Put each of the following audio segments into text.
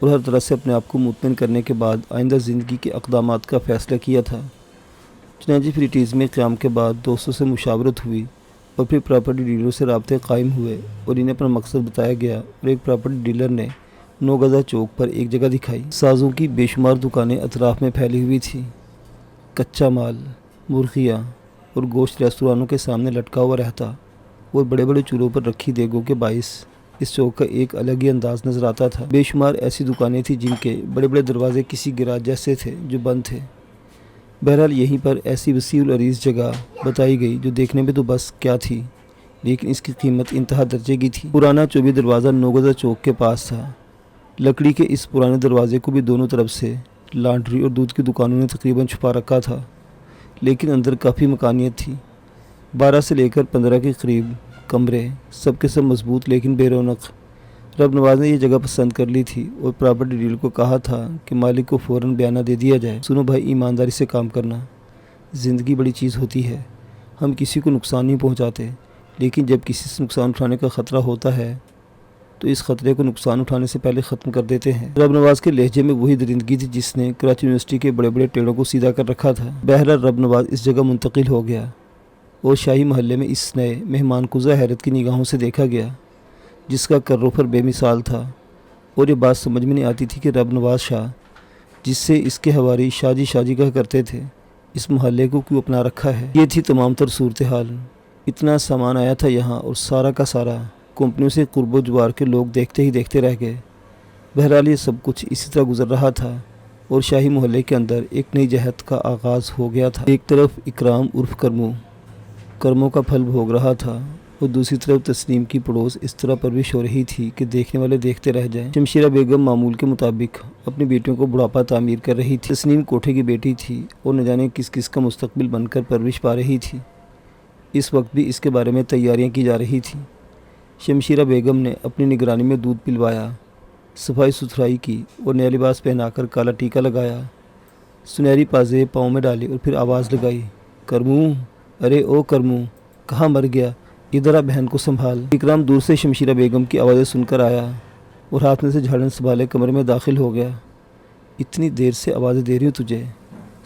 اور ہر طرح سے اپنے آپ کو مطمئن کرنے کے بعد آئندہ زندگی کے اقدامات کا فیصلہ کیا تھا۔ چنانچہ فریٹیز میں قیام کے بعد دوستوں سے مشاورت ہوئی اور پھر پراپرٹی ڈیلروں سے رابطے قائم ہوئے اور انہیں اپنا مقصد بتایا گیا، اور ایک پراپرٹی ڈیلر نے 9 گزہ چوک پر ایک جگہ دکھائی۔ سازوں کی بے شمار دکانیں اطراف میں پھیلی ہوئی تھیں۔ کچا مال، مرغیاں اور گوشت ریستورانوں کے سامنے لٹکا ہوا رہتا اور بڑے بڑے چولہوں پر رکھی دیگوں کے باعث اس چوک کا ایک الگ ہی انداز نظر آتا تھا۔ بے شمار ایسی دکانیں تھیں جن کے بڑے بڑے دروازے کسی گراج جیسے تھے جو بند تھے۔ بہرحال یہیں پر ایسی وسیع العریض جگہ بتائی گئی جو دیکھنے میں تو بس کیا تھی، لیکن اس کی قیمت انتہا درجے کی تھی۔ پرانا چوبی دروازہ 9 گزہ چوک کے پاس تھا۔ لکڑی کے اس پرانے دروازے کو بھی دونوں طرف سے لانڈری اور دودھ کی دکانوں نے تقریباً چھپا رکھا تھا، لیکن اندر کافی مکانیت تھی۔ 12 سے لے کر 15 کے قریب کمرے، سب کے سب مضبوط لیکن بے رونق۔ رب نواز نے یہ جگہ پسند کر لی تھی اور پراپرٹی ڈیلر کو کہا تھا کہ مالک کو فوراً بیانہ دے دیا جائے۔ سنو بھائی، ایمانداری سے کام کرنا، زندگی بڑی چیز ہوتی ہے۔ ہم کسی کو نقصان نہیں پہنچاتے، لیکن جب کسی سے نقصان اٹھانے کا خطرہ ہوتا ہے تو اس خطرے کو نقصان اٹھانے سے پہلے ختم کر دیتے ہیں۔ رب نواز کے لہجے میں وہی درندگی تھی جس نے کراچی یونیورسٹی کے بڑے بڑے ٹیڑوں کو سیدھا کر رکھا تھا۔ بہرحال رب نواز اس جگہ منتقل ہو گیا اور شاہی محلے میں اس نئے مہمان کزا حیرت کی نگاہوں سے دیکھا گیا جس کا کر بے مثال تھا، اور یہ بات سمجھ میں نہیں آتی تھی کہ رب نواز شاہ، جس سے اس کے حواری شاہ جی کہا کرتے تھے، اس محلے کو کیوں اپنا رکھا ہے۔ یہ تھی تمام تر صورتحال۔ اتنا سامان آیا تھا یہاں اور سارا کا سارا کمپنیوں سے قرب و جوار کے لوگ دیکھتے ہی دیکھتے رہ گئے۔ بہرحال یہ سب کچھ اسی طرح گزر رہا تھا اور شاہی محلے کے اندر ایک نئی جہت کا آغاز ہو گیا تھا۔ ایک طرف اکرام عرف کرموں کا پھل بھوگ رہا تھا اور دوسری طرف تسنیم کی پڑوس اس طرح پرورش ہو رہی تھی کہ دیکھنے والے دیکھتے رہ جائیں۔ شمشیرہ بیگم معمول کے مطابق اپنی بیٹیوں کو بڑھاپا تعمیر کر رہی تھی۔ تسنیم کوٹھے کی بیٹی تھی اور نہ جانے کس کس کا مستقبل بن کر پرورش پا رہی تھی۔ اس وقت بھی اس کے بارے میں تیاریاں کی جا رہی تھیں۔ شمشیرہ بیگم نے اپنی نگرانی میں دودھ پلوایا، صفائی ستھرائی کی اور نیا لباس پہنا کر کالا ٹیکا لگایا، سنہری پازیب پاؤں میں ڈالی اور پھر آواز لگائی، کرموں، ارے او کرموں، کہاں مر گیا، ادھر آ بہن کو سنبھال۔ اکرام دور سے شمشیرہ بیگم کی آوازیں سن کر آیا اور ہاتھ میں سے جھاڑن سنبھالے کمرے میں داخل ہو گیا۔ اتنی دیر سے آوازیں دے رہی ہوں تجھے،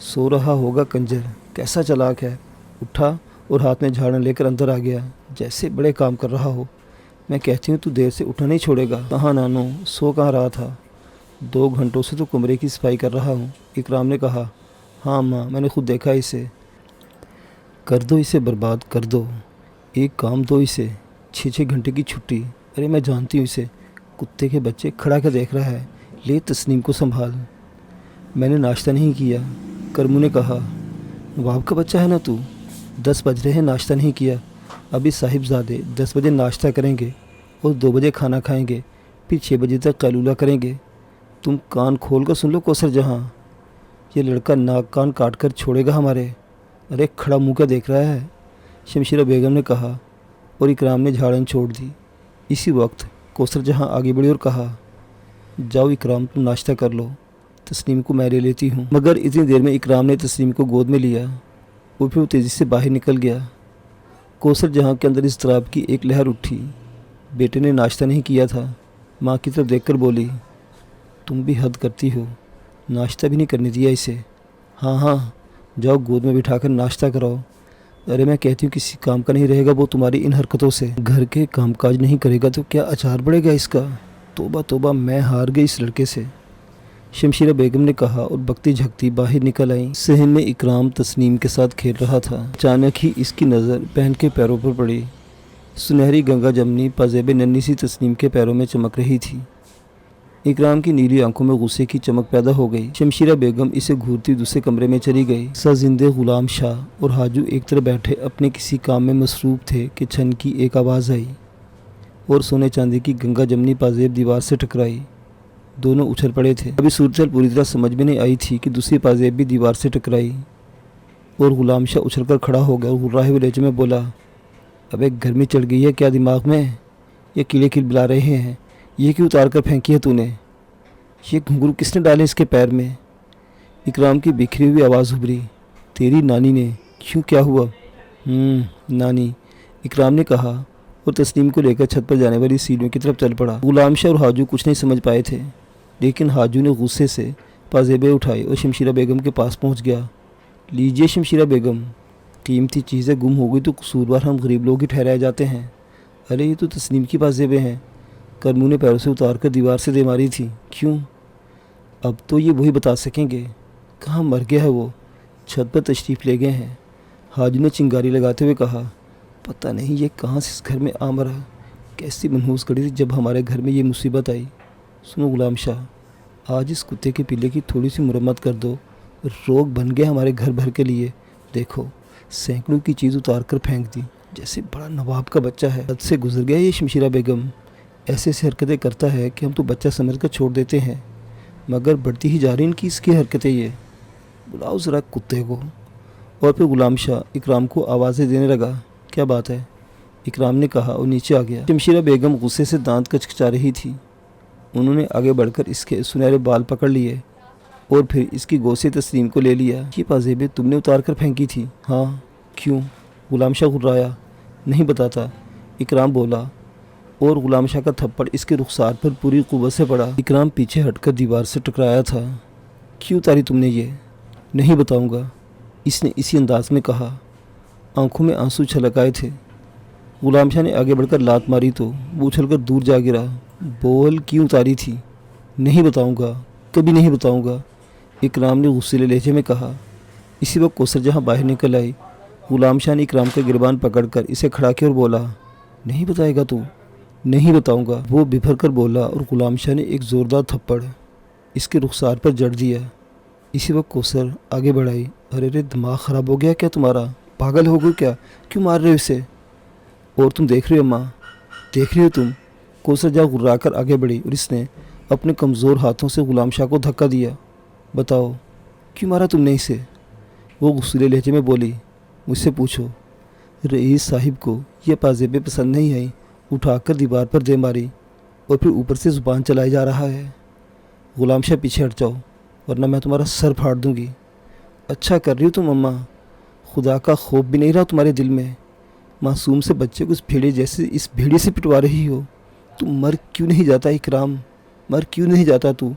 سو رہا ہوگا کنجر، کیسا چلاک ہے۔ اٹھا اور ہاتھ میں جھاڑن لے کر اندر آ گیا جیسے بڑے کام کر رہا ہو۔ میں کہتی ہوں تو دیر سے اٹھنا نہیں چھوڑے گا۔ کہاں نانو، سو کہاں رہا تھا، 2 گھنٹوں سے تو کمرے کی صفائی کر رہا ہوں۔ اکرام نے کہا، ہاں ماں، میں نے خود دیکھا اسے۔ کر دو اسے برباد کر دو، ایک کام دو اسے، 6 گھنٹے کی چھٹی۔ ارے میں جانتی ہوں اسے، کتے کے بچے، کھڑا کے دیکھ رہا ہے، لے تسنیم کو سنبھال۔ میں نے ناشتہ نہیں کیا، کرمو نے کہا۔ نواب کا بچہ ہے نا تو، 10 بج رہے ہیں، ناشتہ نہیں کیا۔ ابھی صاحب زادے 10 بجے ناشتہ کریں گے اور 2 بجے کھانا کھائیں گے، پھر 6 بجے تک قیلولہ کریں گے۔ تم کان کھول کر سن لو کوثر جہاں، یہ لڑکا ناک کان کاٹ کر چھوڑے گا ہمارے۔ ارے کھڑا منہ کا دیکھ رہا ہے، شمشیرہ بیگم نے کہا اور اکرام نے جھاڑن چھوڑ دی۔ اسی وقت کوثر جہاں آگے بڑھی اور کہا، جاؤ اکرام تم ناشتہ کر لو، تسنیم کو میں لے لیتی ہوں۔ مگر اتنی دیر میں اکرام نے تسنیم کو گود میں لیا اور پھر وہ تیزی سے باہر نکل گیا۔ کوثر جہاں کے اندر اضطراب کی ایک لہر اٹھی۔ بیٹے نے ناشتہ نہیں کیا تھا، ماں کی طرف دیکھ کر بولی، تم بھی حد کرتی ہو، ناشتہ بھی نہیں کرنے دیا اسے۔ ہاں ہاں، جاؤ گود میں بٹھا کر ناشتہ کراؤ۔ ارے میں کہتی ہوں کسی کام کا نہیں رہے گا وہ تمہاری ان حرکتوں سے۔ گھر کے کام کاج نہیں کرے گا تو کیا اچار بڑھے گا اس کا؟ توبہ توبہ، میں ہار گئی اس لڑکے سے، شمشیرہ بیگم نے کہا اور بکتی جھکتی باہر نکل آئیں۔ صحن میں اکرام تسنیم کے ساتھ کھیل رہا تھا۔ اچانک ہی اس کی نظر بہن کے پیروں پر پڑی۔ سنہری گنگا جمنی پازیب ننھی سی تسنیم کے پیروں میں چمک رہی تھی۔ اکرام کی نیلی آنکھوں میں غصے کی چمک پیدا ہو گئی۔ شمشیرہ بیگم اسے گھورتی دوسرے کمرے میں چلی گئی۔ سازندے غلام شاہ اور حاجو ایک طرف بیٹھے اپنے کسی کام میں مصروف تھے کہ چھن کی ایک آواز آئی اور سونے چاندی کی گنگا جمنی پازیب دیوار سے ٹکرائی۔ دونوں اچھل پڑے تھے۔ ابھی صورتحال پوری طرح سمجھ میں نہیں آئی تھی کہ دوسری پازیب بھی دیوار سے ٹکرائی اور غلام شاہ اچھل کر کھڑا ہو گیا اور غراہے ہوئے لہجے میں بولا، ابے گرمی چڑھ گئی ہے کیا دماغ میں؟ یہ کیڑے کھل بلا رہے ہیں، یہ کیوں اتار کر پھینکی ہے تو نے؟ یہ گھنگرو کس نے ڈالے اس کے پیر میں؟ اکرام کی بکھری ہوئی آواز ابھری، تیری نانی نے۔ کیوں، کیا ہوا؟ نانی، اکرام نے کہا اور تسنیم کو لے کر چھت پر جانے والی سیڑھیوں کی طرف چل پڑا۔ غلام شاہ اور حاجو کچھ نہیں سمجھ پائے تھے، لیکن حاجو نے غصے سے پازیبیں اٹھائی اور شمشیرہ بیگم کے پاس پہنچ گیا۔ لیجیے شمشیرہ بیگم، قیمتی چیزیں گم ہو گئی تو قصوروار ہم غریب لوگ ہی ٹھہرائے جاتے ہیں۔ ارے یہ تو تسنیم کی پازیبیں ہیں، کرمو نے پیروں سے اتار کر دیوار سے دے ماری تھی۔ کیوں؟ اب تو یہ وہی بتا سکیں گے۔ کہاں مر گیا ہے وہ؟ چھت پر تشریف لے گئے ہیں، حاجو نے چنگاری لگاتے ہوئے کہا۔ پتہ نہیں یہ کہاں سے اس گھر میں آ مرا، کیسی منحوس گھڑی تھی جب ہمارے گھر میں یہ مصیبت آئی۔ سنو غلام شاہ، آج اس کتے کے پلے کی تھوڑی سی مرمت کر دو، روگ بن گیا ہمارے گھر بھر کے لیے۔ دیکھو سینکڑوں کی چیز اتار کر پھینک دی جیسے بڑا نواب کا بچہ ہے۔ حد سے گزر گیا یہ شمشیرہ بیگم، ایسے حرکتیں کرتا ہے کہ ہم تو بچہ سمجھ کر چھوڑ دیتے ہیں، مگر بڑھتی ہی جا رہی ان کی اس کی حرکتیں۔ یہ بلاؤ ذرا کتے کو۔ اور پھر غلام شاہ اکرام کو آوازیں دینے لگا۔ کیا بات ہے؟ اکرام نے کہا اور نیچے آ گیا۔ شمشیرہ بیگم غصے سے دانت کچکچا رہی تھی۔ انہوں نے آگے بڑھ کر اس کے سنہرے بال پکڑ لیے اور پھر اس کی گود سے تسلیم کو لے لیا۔ یہ پازیبیں تم نے اتار کر پھینکی تھی؟ ہاں۔ کیوں؟ غلام شاہ غرایا۔ نہیں بتاتا، اکرام بولا، اور غلام شاہ کا تھپڑ اس کے رخسار پر پوری قوت سے پڑا۔ اکرام پیچھے ہٹ کر دیوار سے ٹکرایا تھا۔ کیوں اتاری تم نے یہ؟ نہیں بتاؤں گا، اس نے اسی انداز میں کہا۔ آنکھوں میں آنسو چھلک آئے تھے۔ غلام شاہ نے آگے بڑھ کر لات ماری تو وہ اچھل کر دور جا گرا۔ بول، کیوں اتاری تھی؟ نہیں بتاؤں گا، کبھی نہیں بتاؤں گا، اکرام نے غصیلے لہجے میں کہا۔ اسی وقت کوثر جہاں باہر نکل آئی۔ غلام شاہ نے اکرام کا گریبان پکڑ کر اسے کھڑا کیا اور بولا، نہیں بتائے گا تو؟ نہیں بتاؤں گا، وہ بھر کر بولا، اور غلام شاہ نے ایک زوردار تھپڑ اس کے رخسار پر جڑ دیا۔ اسی وقت کوثر آگے بڑھائی۔ ارے رے، دماغ خراب ہو گیا کیا تمہارا؟ پاگل ہو گئے کیا؟ کیوں مار رہے ہو اسے؟ اور تم دیکھ رہے ہو اماں، دیکھ رہے ہو تم؟ کوثر جہاں غرا کر آگے بڑھی اور اس نے اپنے کمزور ہاتھوں سے غلام شاہ کو دھکا دیا۔ بتاؤ کیوں مارا تم نے اسے؟ وہ غصیلے لہجے میں بولی۔ مجھ سے پوچھو، رئیس صاحب کو یہ پازیبیں پسند نہیں آئیں، اٹھا کر دیوار پر دے ماری، اور پھر اوپر سے زبان چلائی جا رہا ہے۔ غلام شاہ پیچھے ہٹ جاؤ ورنہ میں تمہارا سر پھاڑ دوں گی۔ اچھا کر رہی ہو تم اماں، خدا کا خوف بھی نہیں رہا تمہارے دل میں؟ معصوم سے بچے کو اس بھیڑیے سے پٹوا رہی ہو۔ تم مر کیوں نہیں جاتا اکرام؟ مر کیوں نہیں جاتا تو؟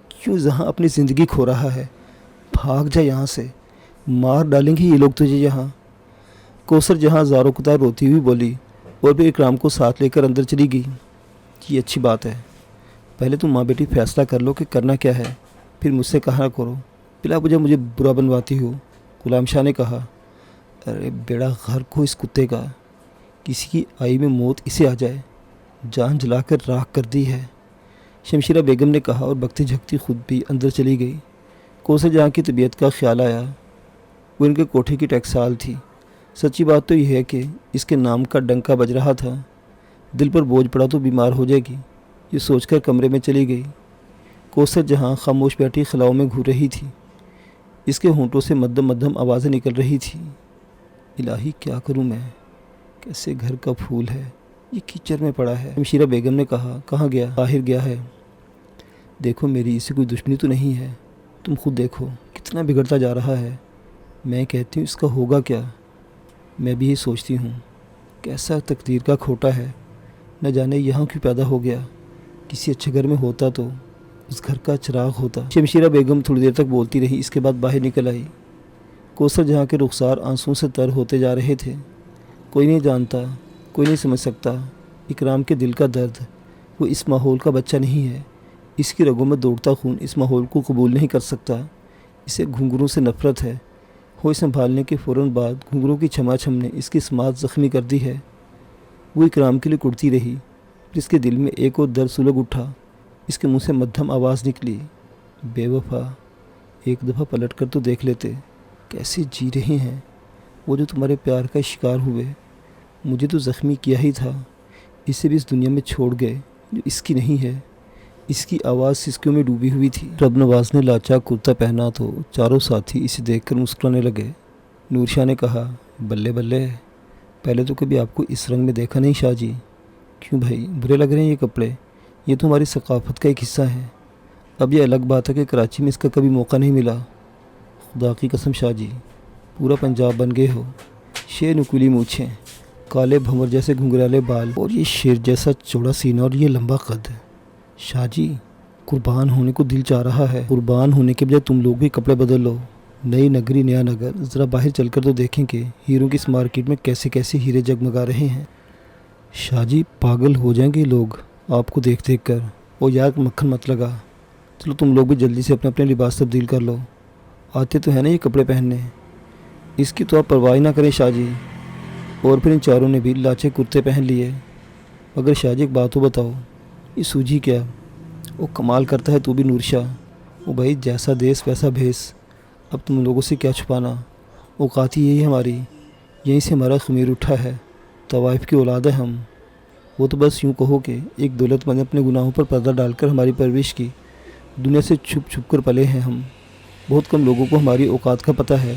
کیوں جہاں اپنی زندگی کھو رہا ہے؟ بھاگ جا یہاں سے، مار ڈالیں گے یہ لوگ تجھے یہاں۔ کوثر جہاں زاروں کتار روتی ہوئی بولی اور پھر اکرام کو ساتھ لے کر اندر چلی گئی۔ یہ اچھی بات ہے، پہلے تم ماں بیٹی فیصلہ کر لو کہ کرنا کیا ہے، پھر مجھ سے کہا کرو بلا وجہ مجھے برا بنواتی ہو۔ غلام شاہ نے کہا۔ ارے بیڑا غرق ہو اس کتے کا، کسی کی آئی میں موت اسے آ جائے، جان جلا کر راکھ کر دی ہے، شمشیرہ بیگم نے کہا، اور بکتی جھکتی خود بھی اندر چلی گئی۔ کوثر جہاں کی طبیعت کا خیال آیا، وہ ان کے کوٹھے کی ٹکسال تھی۔ سچی بات تو یہ ہے کہ اس کے نام کا ڈنکا بج رہا تھا، دل پر بوجھ پڑا تو بیمار ہو جائے گی، یہ سوچ کر کمرے میں چلی گئی۔ کوثر جہاں خاموش بیٹھی خلاؤں میں گھور رہی تھی، اس کے ہونٹوں سے مدھم مدھم آوازیں نکل رہی تھیں۔ الہی کیا کروں میں، کیسے گھر کا پھول ہے یہ کیچڑ میں پڑا ہے۔ شمشیرہ بیگم نے کہا، کہاں گیا؟ باہر گیا ہے۔ دیکھو میری اسے کوئی دشمنی تو نہیں ہے، تم خود دیکھو کتنا بگڑتا جا رہا ہے۔ میں کہتی ہوں اس کا ہوگا کیا؟ میں بھی یہ سوچتی ہوں، کیسا تقدیر کا کھوٹا ہے، نہ جانے یہاں کیوں پیدا ہو گیا، کسی اچھے گھر میں ہوتا تو اس گھر کا چراغ ہوتا۔ شمشیرہ بیگم تھوڑی دیر تک بولتی رہی، اس کے بعد باہر نکل آئی۔ کوثر جہاں کے رخسار آنسوؤں سے تر ہوتے جا رہے تھے۔ کوئی نہیں جانتا، کوئی نہیں سمجھ سکتا اکرام کے دل کا درد، وہ اس ماحول کا بچہ نہیں ہے، اس کی رگوں میں دوڑتا خون اس ماحول کو قبول نہیں کر سکتا، اسے گھنگروں سے نفرت ہے۔ ہوش سنبھالنے کے فوراً بعد گھنگروں کی چھما چھم نے اس کی سماعت زخمی کر دی ہے۔ وہ اکرام کے لیے کڑتی رہی، جس کے دل میں ایک اور درد سلگ اٹھا۔ اس کے منہ سے مدھم آواز نکلی، بے وفا، ایک دفعہ پلٹ کر تو دیکھ لیتے، کیسے جی رہے ہیں وہ جو تمہارے پیار کا شکار ہوئے۔ مجھے تو زخمی کیا ہی تھا، اسے بھی اس دنیا میں چھوڑ گئے جو اس کی نہیں ہے۔ اس کی آواز سسکیوں میں ڈوبی ہوئی تھی۔ رب نواز نے لاچاک کرتا پہنا تو چاروں ساتھی اسے دیکھ کر مسکرانے لگے۔ نور شاہ نے کہا، بلے بلے، پہلے تو کبھی آپ کو اس رنگ میں دیکھا نہیں شاہ جی۔ کیوں بھائی، برے لگ رہے ہیں یہ کپڑے؟ یہ تو ہماری ثقافت کا ایک حصہ ہے۔ اب یہ الگ بات ہے کہ کراچی میں اس کا کبھی موقع نہیں ملا۔ خدا کی قسم شاہ جی، پورا پنجاب بن گئے ہو، شیر نکولی مونچھیں، کالے بھنور جیسے گھنگرالے بال، اور یہ شیر جیسا چوڑا سینہ اور یہ لمبا قد۔ شاہ جی قربان ہونے کو دل چاہ رہا ہے۔ قربان ہونے کے بجائے تم لوگ بھی کپڑے بدل لو۔ نئی نگری نیا نگر، ذرا باہر چل کر تو دیکھیں کہ ہیروں کی اس مارکیٹ میں کیسے کیسے ہیرے جگمگا رہے ہیں۔ شاہ جی پاگل ہو جائیں گے لوگ آپ کو دیکھ دیکھ کر۔ او یار مکھن مت لگا، چلو تم لوگ بھی جلدی سے اپنے اپنے لباس تبدیل کر لو، آتے تو ہے نا یہ کپڑے پہننے، اس کی تو آپ پرواہ نہ کریں شاہ جی۔ اور پھر ان چاروں نے بھی لاچے کرتے پہن لیے۔ مگر شاہ جی ایک بات تو بتاؤ، یہ سوجھی کیا؟ وہ کمال کرتا ہے تو بھی نور شاہ، وہ بھائی جیسا دیس ویسا بھیس، اب تم لوگوں سے کیا چھپانا، اوقات ہی یہی ہماری، یہیں سے ہمارا خمیر اٹھا ہے، طوائف کی اولاد ہے ہم۔ وہ تو بس یوں کہو کہ ایک دولت مند نے اپنے گناہوں پر پردہ ڈال کر ہماری پرورش کی، دنیا سے چھپ چھپ کر پلے ہیں ہم۔ بہت کم لوگوں کو ہماری اوقات کا پتہ ہے،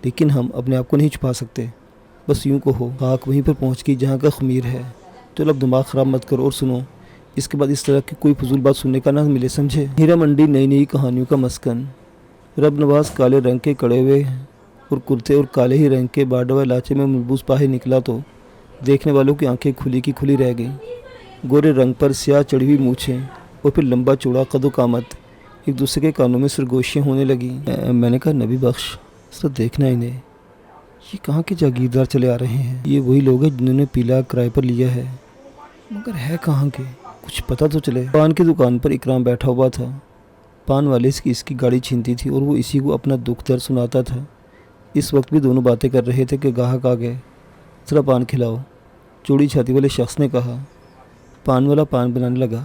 لیکن ہم اپنے آپ کو نہیں چھپا سکتے، بس یوں کہو خاک وہیں پر پہنچ گئی جہاں کا خمیر ہے۔ چلو اب دماغ خراب مت کرو اور سنو، اس کے بعد اس طرح کی کوئی فضول بات سننے کا نہ ملے، سمجھے؟ ہیرا منڈی نئی نئی کہانیوں کا مسکن۔ رب نواز کالے رنگ کے کڑے ہوئے اور کرتے اور کالے ہی رنگ کے باڈوا لاچے میں ملبوس باہر نکلا تو دیکھنے والوں کی آنکھیں کھلی کی کھلی رہ گئیں۔ گورے رنگ پر سیاہ چڑھی ہوئی مونچھیں اور پھر لمبا چوڑا قد و قامت، ایک دوسرے کے کانوں میں سرگوشیاں ہونے لگیں۔ میں نے کہا نبی بخش سر دیکھنا انہیں، یہ کہاں کے جاگیردار چلے آ رہے ہیں؟ یہ وہی لوگ ہیں جنہوں نے پیلا کرائے پر لیا ہے، مگر ہے کہاں کے؟ کچھ پتہ تو چلے۔ پان کی دکان پر اکرام بیٹھا ہوا تھا، پان والے اس کی گاڑی چھینتی تھی اور وہ اسی کو اپنا دکھ درد سناتا تھا۔ اس وقت بھی دونوں باتیں کر رہے تھے کہ گاہک آ گئے۔ ذرا پان کھلاؤ، چوڑی چھاتی والے شخص نے کہا۔ پان والا پان بنانے لگا۔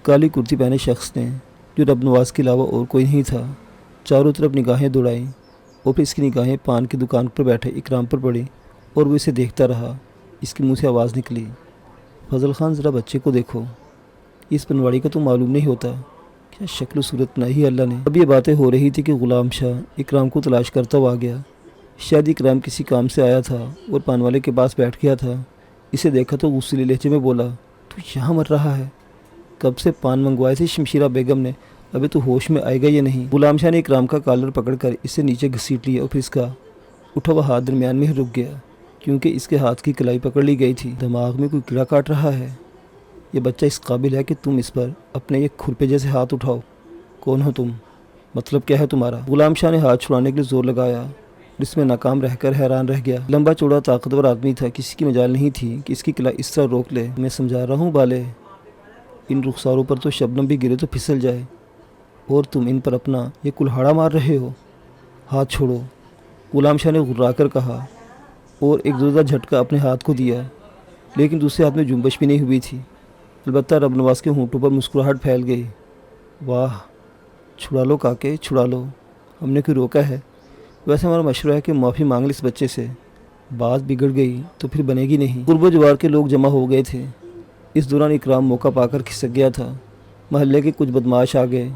کالی کرتی پہنے شخص نے، جو رب نواز کے علاوہ اور کوئی نہیں تھا، چاروں طرف نگاہیں دوڑائیں اور پھر اس کی نگاہیں پان کی دکان پر بیٹھے اکرام پر پڑی اور وہ اسے دیکھتا رہا۔ اس کے منہ سے آواز نکلی، فضل خان ذرا بچے کو دیکھو، اس بنواڑی کا تو معلوم نہیں ہوتا، کیا شکل و صورت بنائی ہے اللہ نے۔ اب یہ باتیں ہو رہی تھی کہ غلام شاہ اکرام کو تلاش کرتا ہوا آ گیا۔ شاید اکرام کسی کام سے آیا تھا اور پان والے کے پاس بیٹھ گیا تھا۔ اسے دیکھا تو غصے لہجے میں بولا، تو یہاں مر رہا ہے؟ کب سے پان منگوائے تھے شمشیرہ بیگم نے، ابھی تو ہوش میں آئے گا یہ نہیں۔ غلام شاہ نے اکرام کا کالر پکڑ کر اسے نیچے گھسیٹ لیا اور پھر اس کا اٹھا ہوا ہاتھ درمیان میں رک گیا، کیونکہ اس کے ہاتھ کی کلائی پکڑ لی گئی تھی۔ دماغ میں کوئی کیڑا کاٹ رہا ہے؟ یہ بچہ اس قابل ہے کہ تم اس پر اپنے یہ کھرپے جیسے ہاتھ اٹھاؤ؟ کون ہو تم؟ مطلب کیا ہے تمہارا؟ غلام شاہ نے ہاتھ چھڑانے کے لیے زور لگایا، جس میں ناکام رہ کر حیران رہ گیا۔ لمبا چوڑا طاقتور آدمی تھا، کسی کی مجال نہیں تھی کہ اس کی کلائی اس طرح روک لے۔ میں سمجھا رہا ہوں بالے، ان رخساروں پر تو شبنم بھی گرے تو پھسل جائے، اور تم ان پر اپنا یہ کلہاڑا مار رہے ہو؟ ہاتھ چھوڑو، غلام شاہ نے غرا کر کہا اور ایک زوردار جھٹکا اپنے ہاتھ کو دیا، لیکن دوسرے ہاتھ میں جنبش بھی نہیں ہوئی تھی۔ البتہ رب نواز کے ہونٹوں پر مسکراہٹ پھیل گئی۔ واہ، چھڑا لو کاکے، چھڑا لو، ہم نے کوئی روکا ہے؟ ویسے ہمارا مشورہ ہے کہ معافی مانگ لے اس بچے سے، بات بگڑ گئی تو پھر بنے گی نہیں۔ قرب و جوار کے لوگ جمع ہو گئے تھے۔ اس دوران اکرام موقع پا کر کھسک گیا تھا۔ محلے کے کچھ بدماش آ گئے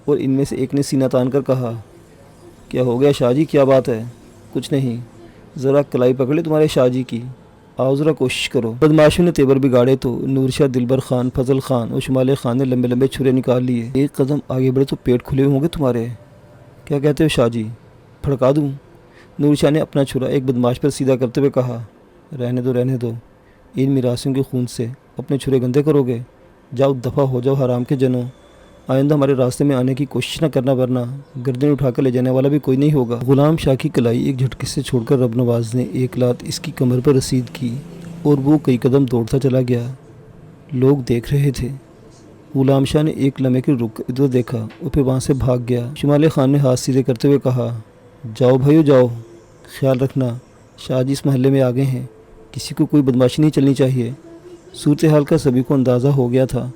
اور ان میں سے ایک نے سینہ تان کر کہا، کیا ہو گیا شاہ جی، کیا بات ہے؟ کچھ نہیں، ذرا کلائی پکڑے تمہارے شاہ جی کی، آؤ ذرا کوشش کرو۔ بدماشوں نے تیور بگاڑے تو نور شاہ، دلبر خان، فضل خان اور شمال خان نے لمبے لمبے چھرے نکال لیے۔ ایک قدم آگے بڑھے تو پیٹ کھلے ہوں گے تمہارے، کیا کہتے ہو شاہ جی؟ پھڑکا دوں؟ نور شاہ نے اپنا چھرا ایک بدماش پر سیدھا کرتے ہوئے کہا، رہنے دو رہنے دو، ان میراثیوں کے خون سے اپنے چھرے گندے کرو گے؟ جاؤ دفع ہو جاؤ حرام کے جنوں، آئندہ ہمارے راستے میں آنے کی کوشش نہ کرنا ورنہ گردن اٹھا کر لے جانے والا بھی کوئی نہیں ہوگا۔ غلام شاہ کی کلائی ایک جھٹکے سے چھوڑ کر رب نواز نے ایک لات اس کی کمر پر رسید کی اور وہ کئی قدم دوڑتا چلا گیا۔ لوگ دیکھ رہے تھے۔ غلام شاہ نے ایک لمحے کے رک ادھر دیکھا اور پھر وہاں سے بھاگ گیا۔ شمال خان نے ہاتھ سیدھے کرتے ہوئے کہا، جاؤ بھائیو جاؤ، خیال رکھنا شاہ جی اس محلے میں آ گئے ہیں، کسی کو کوئی بدماشی نہیں چلنی چاہیے۔ صورتحال کا سبھی کو اندازہ ہو گیا تھا،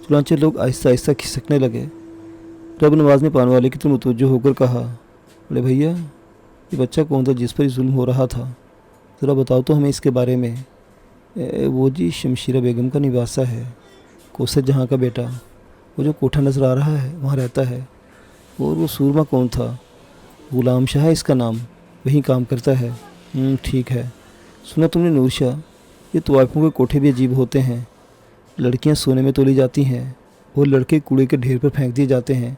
چنانچہ لوگ آہستہ آہستہ کھسکنے لگے۔ رب نواز نے پان والے کی طرف متوجہ ہو کر کہا، بڑے بھیا، یہ بچہ کون تھا جس پر یہ ظلم ہو رہا تھا؟ ذرا بتاؤ تو ہمیں اس کے بارے میں۔ وہ جی شمشیرہ بیگم کا نواسا ہے، کوثر جہاں کا بیٹا، وہ جو کوٹھا نظر آ رہا ہے وہاں رہتا ہے۔ اور وہ سورما کون تھا؟ غلام شاہ ہے اس کا نام، وہیں کام کرتا ہے۔ ٹھیک ہے۔ سنا تم نے نور شاہ، یہ طوائفوں کے کوٹھے بھی عجیب ہوتے ہیں، لڑکیاں سونے میں تولی جاتی ہیں اور لڑکے کوڑے کے ڈھیر پر پھینک دیے جاتے ہیں،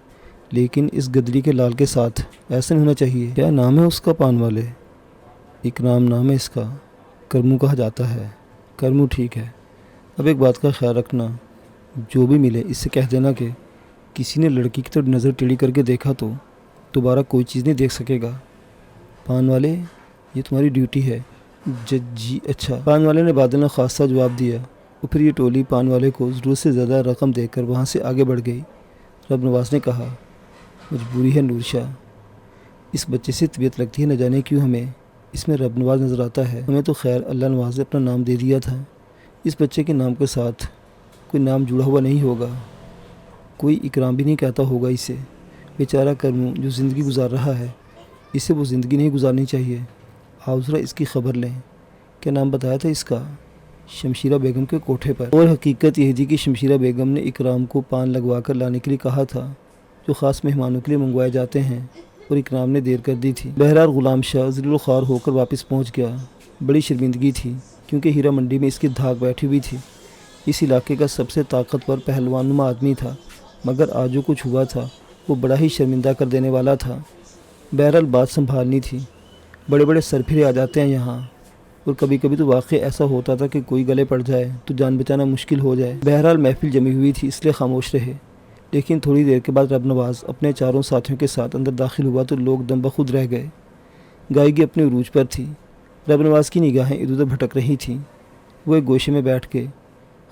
لیکن اس گدڑی کے لال کے ساتھ ایسا نہیں ہونا چاہیے۔ کیا نام ہے اس کا پان والے؟ اکرام نام ہے اس کا، کرمو کہا جاتا ہے۔ کرمو ٹھیک ہے۔ اب ایک بات کا خیال رکھنا، جو بھی ملے اس سے کہہ دینا کہ کسی نے لڑکی کی طرف نظر ٹیڑھی کر کے دیکھا تو دوبارہ کوئی چیز نہیں دیکھ سکے گا۔ پان والے، یہ تمہاری ڈیوٹی ہے۔ جی اچھا، پان والے نے بادل نخواستہ جواب دیا، اور پھر یہ ٹولی پان والے کو ضرورت سے زیادہ رقم دے کر وہاں سے آگے بڑھ گئی۔ رب نواز نے کہا، مجبوری ہے نور شاہ، اس بچے سے طبیعت لگتی ہے، نہ جانے کیوں ہمیں اس میں رب نواز نظر آتا ہے۔ ہمیں تو خیر اللہ نواز نے اپنا نام دے دیا تھا، اس بچے کے نام کے ساتھ کوئی نام جڑا ہوا نہیں ہوگا، کوئی اکرام بھی نہیں کہتا ہوگا اسے۔ بیچارہ کرمو جو زندگی گزار رہا ہے، اسے وہ زندگی نہیں گزارنی چاہیے۔ آؤ ذرا اس کی خبر لیں۔ کیا نام بتایا تھا اس کا؟ شمشیرہ بیگم کے کوٹھے پر۔ اور حقیقت یہ تھی کہ شمشیرہ بیگم نے اکرام کو پان لگوا کر لانے کے لیے کہا تھا، جو خاص مہمانوں کے لیے منگوائے جاتے ہیں، اور اکرام نے دیر کر دی تھی۔ بہرحال غلام شاہ ذلیل وخوار ہو کر واپس پہنچ گیا۔ بڑی شرمندگی تھی، کیونکہ ہیرا منڈی میں اس کی دھاک بیٹھی ہوئی تھی۔ اس علاقے کا سب سے طاقتور پہلوان نما آدمی تھا، مگر آج جو کچھ ہوا تھا وہ بڑا ہی شرمندہ کر دینے والا تھا۔ بہرحال بات سنبھالنی تھی، بڑے بڑے سرپھرے آ جاتے ہیں یہاں، اور کبھی کبھی تو واقعی ایسا ہوتا تھا کہ کوئی گلے پڑ جائے تو جان بچانا مشکل ہو جائے۔ بہرحال محفل جمی ہوئی تھی، اس لیے خاموش رہے۔ لیکن تھوڑی دیر کے بعد رب نواز اپنے چاروں ساتھیوں کے ساتھ اندر داخل ہوا تو لوگ دم بخود رہ گئے۔ گائیگی اپنے عروج پر تھی، رب نواز کی نگاہیں ادھر ادھر بھٹک رہی تھیں۔ وہ ایک گوشے میں بیٹھ کے،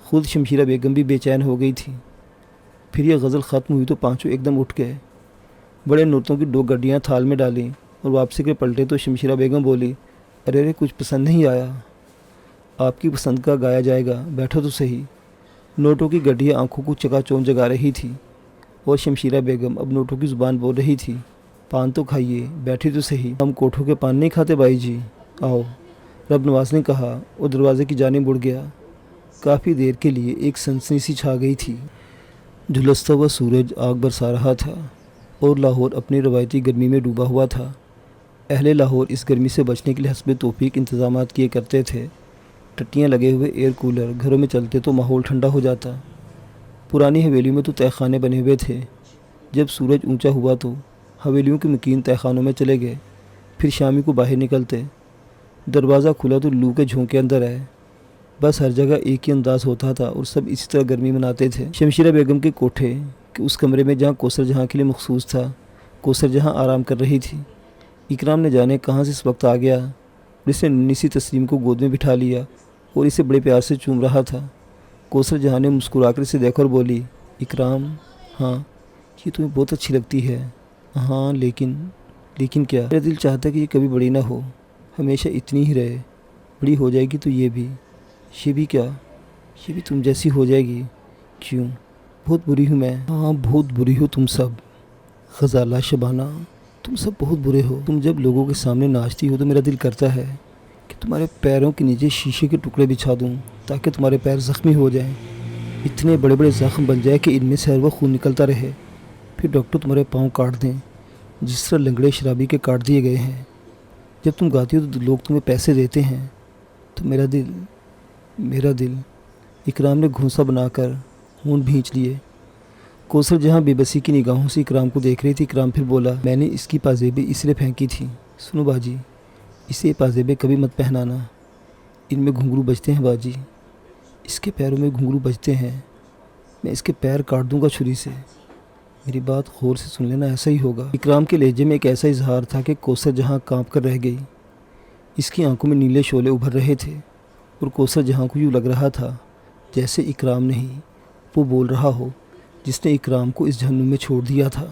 خود شمشیرہ بیگم بھی بے چین ہو گئی تھی۔ پھر یہ غزل ختم ہوئی تو پانچوں ایک دم اٹھ گئے، بڑے نوتوں کی 2 گڈیاں تھال میں ڈالیں، اور واپسی کے پلٹے تو شمشیرہ بیگم بولی، ارے کچھ پسند نہیں آیا؟ آپ کی پسند کا گایا جائے گا، بیٹھو تو صحیح۔ نوٹوں کی گڈیاں آنکھوں کو چکا چوند جگا رہی تھی، اور شمشیرہ بیگم اب نوٹوں کی زبان بول رہی تھی، پان تو کھائیے، بیٹھی تو صحیح۔ ہم کوٹھوں کے پان نہیں کھاتے بھائی جی، آؤ، رب نواز نے کہا، اور دروازے کی جانب مڑ گیا۔ کافی دیر کے لیے ایک سنسنی سی چھا گئی تھی۔ جھلستا ہوا سورج آگ برسا رہا تھا، اور لاہور اپنی روایتی گرمی میں ڈوبا ہوا تھا۔ اہل لاہور اس گرمی سے بچنے کے لیے حسب توفیق انتظامات کیے کرتے تھے۔ ٹٹیاں لگے ہوئے ایئر کولر گھروں میں چلتے تو ماحول ٹھنڈا ہو جاتا۔ پرانی حویلیوں میں تو تہہ خانے بنے ہوئے تھے۔ جب سورج اونچا ہوا تو حویلیوں کے مکین تہہ خانوں میں چلے گئے، پھر شامی کو باہر نکلتے۔ دروازہ کھلا تو لو کے جھونکے اندر آئے۔ بس ہر جگہ ایک ہی انداز ہوتا تھا، اور سب اسی طرح گرمی مناتے تھے۔ شمشیرہ بیگم کے کوٹھے کہ اس کمرے میں جہاں کوثر جہاں کے لیے مخصوص تھا، کوثر جہاں آرام کر رہی تھی۔ اکرام نے جانے کہاں سے اس وقت آ گیا، اور اس نے ننھی سی تسلیم کو گود میں بٹھا لیا اور اسے بڑے پیار سے چوم رہا تھا۔ کوثر جہاں نے مسکرا کر اسے دیکھا اور بولی، اکرام، ہاں یہ تمہیں بہت اچھی لگتی ہے۔ ہاں لیکن کیا؟ میرا دل چاہتا ہے کہ یہ کبھی بڑی نہ ہو، ہمیشہ اتنی ہی رہے۔ بڑی ہو جائے گی تو یہ بھی کیا؟ یہ بھی تم جیسی ہو جائے گی۔ کیوں؟ بہت بری ہوں میں؟ ہاں بہت بری ہو تم سب، غزالہ شبانہ، تم سب بہت برے ہو۔ تم جب لوگوں کے سامنے ناچتی ہو تو میرا دل کرتا ہے کہ تمہارے پیروں کے نیچے شیشے کے ٹکڑے بچھا دوں تاکہ تمہارے پیر زخمی ہو جائیں، اتنے بڑے بڑے زخم بن جائے کہ ان میں سے ہر وقت خون نکلتا رہے، پھر ڈاکٹر تمہارے پاؤں کاٹ دیں جس طرح لنگڑے شرابی کے کاٹ دیے گئے ہیں۔ جب تم گاتی ہو تو لوگ تمہیں پیسے دیتے ہیں، تو میرا دل اکرام نے گھونسا بنا کر ہونٹ بھینچ لیے۔ کوثر جہاں بے بسی کی نگاہوں سے اکرام کو دیکھ رہی تھی، اکرام پھر بولا، میں نے اس کی پازیبیں اس لیے پھینکی تھی۔ سنو باجی، اسے پازیبیں کبھی مت پہنانا، ان میں گھنگرو بجتے ہیں باجی، اس کے پیروں میں گھنگرو بجتے ہیں، میں اس کے پیر کاٹ دوں گا چھری سے۔ میری بات غور سے سن لینا، ایسا ہی ہوگا۔ اکرام کے لہجے میں ایک ایسا اظہار تھا کہ کوثر جہاں کانپ کر رہ گئی۔ اس کی آنکھوں میں نیلے شعلے ابھر رہے تھے، اور کوثر جہاں کو یوں لگ رہا تھا جیسے اکرام نہیں، وہ بول رہا ہو جس نے اکرام کو اس جہنم میں چھوڑ دیا تھا۔